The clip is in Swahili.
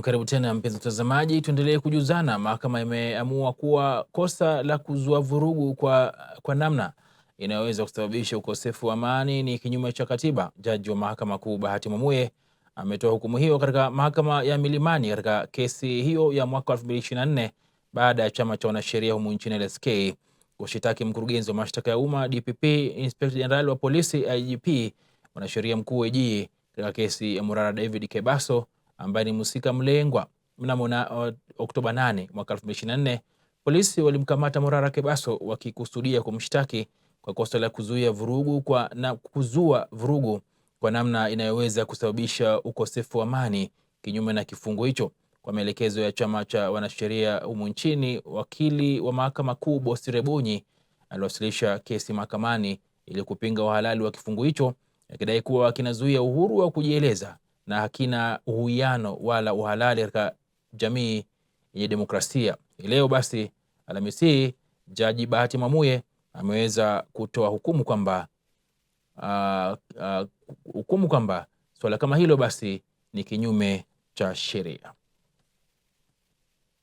Karibu tena mpenzi mtazamaji, tuendelee kujuzana. Mahakama imeamua kuwa kosa la kuzua vurugu kwa namna inayoweza kusababisha ukosefu wa amani ni kinyume cha katiba. Jaji wa Mahakama Kuu Bahati Mwamuye ametoa hukumu hiyo katika Mahakama ya Milimani katika kesi hiyo ya mwaka 2024 baada ya chama cha wanasheria humu nchini LSK kushitaki mkurugenzi wa mashtaka ya umma DPP, Inspector General wa polisi IGP, mwanasheria mkuu AG katika kesi ya Murara David Kebaso ambaye ni mhusika mlengwa. Mnamo Oktoba 8 mwaka 2024, polisi walimkamata Murara Kebaso wakikusudia kumshtaki kwa kosa la kuzuia vurugu kuzua vurugu kwa namna inayoweza kusababisha ukosefu wa amani kinyume na kifungu hicho. Kwa maelekezo ya chama cha wanasheria humu nchini, wakili wa Mahakama Kuu Bosire Bonyi aliwasilisha kesi mahakamani ili kupinga uhalali wa kifungu hicho, akidai kuwa kinazuia uhuru wa kujieleza na hakina uwiano wala uhalali katika jamii yenye demokrasia. Leo basi Alhamisi, Jaji Bahati Mwamuye ameweza kutoa hukumu kwamba swala kama hilo basi ni kinyume cha sheria.